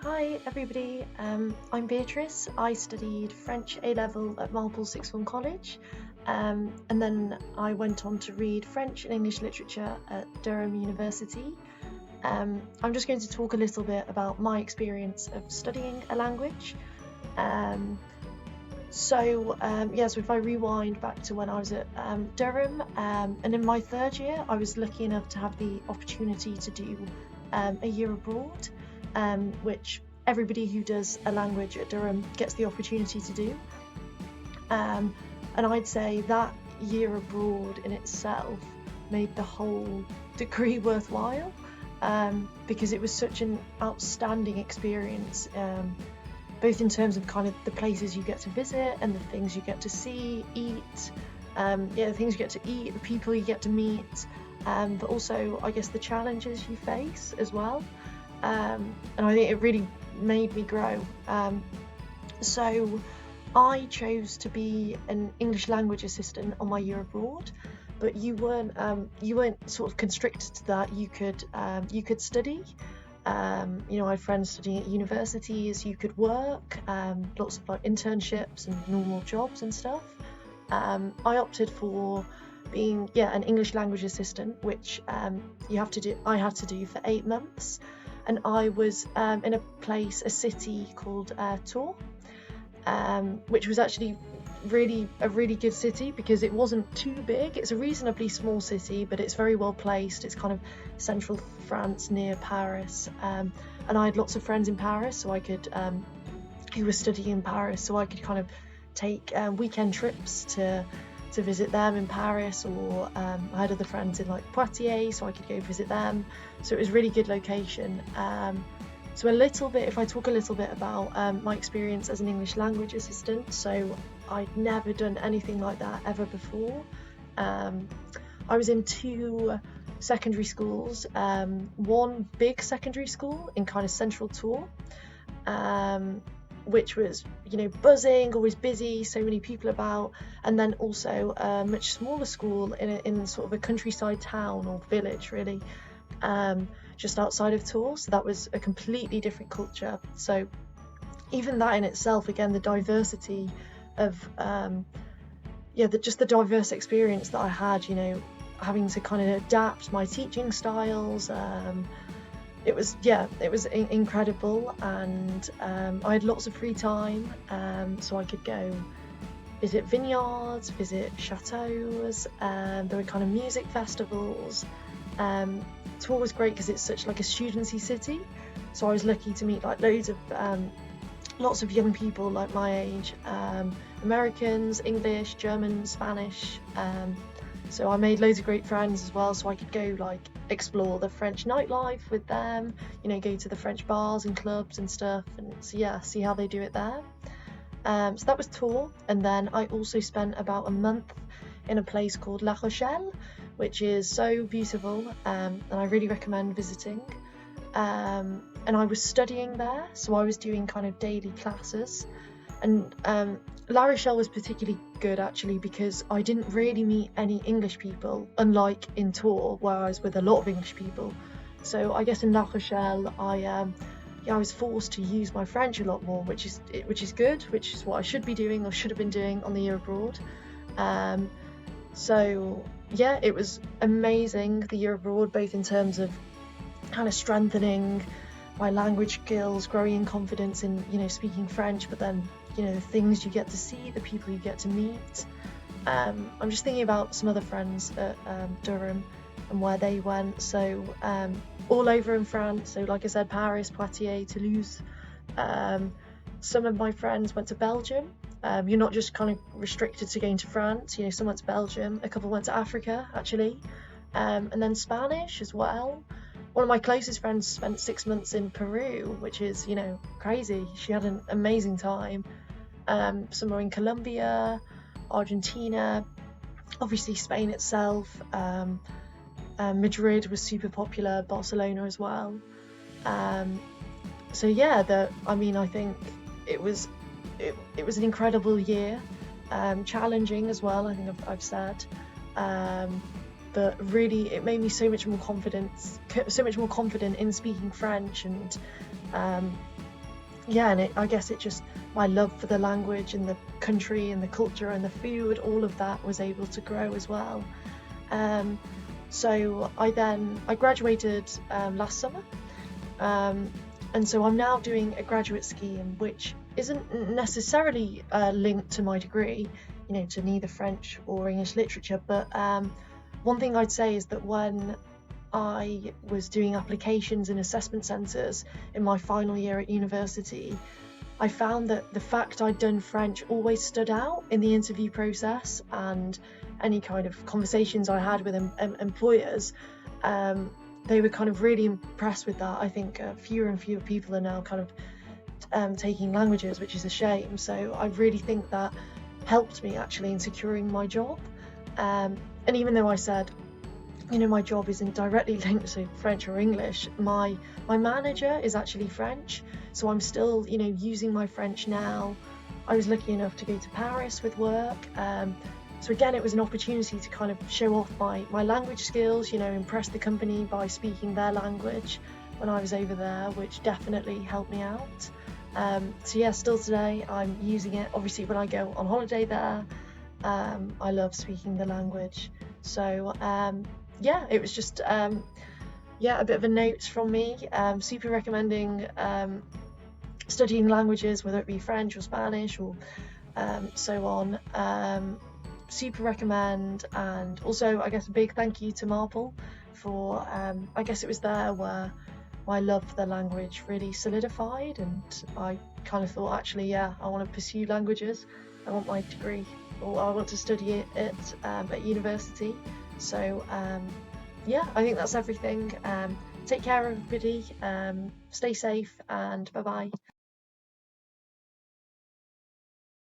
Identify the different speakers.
Speaker 1: Hi everybody, I'm Beatrice. I studied French A-level at Marple Sixth Form college, and then I went on to read French and English literature at Durham University. I'm just going to talk a little bit about my experience of studying a language. Um, so if I rewind back to when I was at Durham, and in my third year, I was lucky enough to have the opportunity to do a year abroad, which everybody who does a language at Durham gets the opportunity to do. And I'd say that year abroad in itself made the whole degree worthwhile, because it was such an outstanding experience. Both in terms of kind of the places you get to visit and the things you get to see, eat, the things you get to eat, the people you get to meet, but also, I guess, the challenges you face as well. And I think it really made me grow. So I chose to be an English language assistant on my year abroad, but you weren't sort of constricted to that. You could study. I had friends studying at universities. You could work, lots of like internships and normal jobs and stuff. I opted for being an English language assistant, which I had to do for 8 months, and I was in a city called Tours, which was actually a really good city because it wasn't too big. It's a reasonably small city, but it's very well placed. It's kind of central France near Paris, and I had lots of friends in Paris, so I could who were studying in Paris, so I could kind of take weekend trips to visit them in Paris, or I had other friends in like Poitiers, so I could go visit them. So it was a really good location. So if I talk a little bit about my experience as an English language assistant, so I'd never done anything like that ever before. I was in 2 secondary schools, one big secondary school in kind of central Tours, which was, buzzing, always busy, so many people about, and then also a much smaller school in sort of a countryside town or village, really, just outside of Tours. So that was a completely different culture. So even that in itself, again, the diversity of the diverse experience that I had, having to kind of adapt my teaching styles. It was incredible, and I had lots of free time, so I could go visit vineyards, visit chateaus, there were kind of music festivals. Tours was great because it's such like a studency city, so I was lucky to meet like lots of young people like my age, Americans, English, German, Spanish. So I made loads of great friends as well, so I could go like explore the French nightlife with them, go to the French bars and clubs and stuff, and see how they do it there. So that was Tours, and then I also spent about a month in a place called La Rochelle, which is so beautiful, and I really recommend visiting. And I was studying there, so I was doing kind of daily classes, and La Rochelle was particularly good actually because I didn't really meet any English people, unlike in Tours where I was with a lot of English people. So I guess in La Rochelle I was forced to use my French a lot more, which is good, which is what I should be doing or should have been doing on the year abroad. It was amazing, the year abroad, both in terms of kind of strengthening my language skills, growing in confidence in speaking French, but then the things you get to see, the people you get to meet. I'm just thinking about some other friends at Durham and where they went. So all over in France, so like I said, Paris, Poitiers, Toulouse. Some of my friends went to Belgium. You're not just kind of restricted to going to France, some went to Belgium, a couple went to Africa actually, and then Spanish as well. One of my closest friends spent 6 months in Peru, which is, crazy. She had an amazing time. Some were in Colombia, Argentina, obviously Spain itself. Madrid was super popular, Barcelona as well. I think it was an incredible year, challenging as well, I think I've said. But really it made me so much more confident in speaking French, and yeah, and I guess it just, my love for the language and the country and the culture and the food, all of that was able to grow as well. Um, so I graduated last summer, um, and so I'm now doing a graduate scheme, which isn't necessarily linked to my degree, to neither French or English literature. But one thing I'd say is that when I was doing applications in assessment centres in my final year at university, I found that the fact I'd done French always stood out in the interview process and any kind of conversations I had with employers. Um, they were kind of really impressed with that. I think fewer and fewer people are now kind of taking languages, which is a shame. So I really think that helped me actually in securing my job. And even though I said, my job isn't directly linked to French or English, my manager is actually French, so I'm still, using my French now. I was lucky enough to go to Paris with work. So again, it was an opportunity to kind of show off my language skills, impress the company by speaking their language when I was over there, which definitely helped me out. So yeah, still today I'm using it. Obviously, when I go on holiday there, I love speaking the language. So yeah, it was just a bit of a note from me. Super recommending studying languages, whether it be French or Spanish or so on. Super recommend, and also I guess a big thank you to Marple for I guess it was there where my love for the language really solidified, and I kind of thought, actually, yeah, I want to pursue languages. I want my degree, or I want to study it at university. So yeah, I think that's everything. Take care, everybody. Stay safe, and bye bye.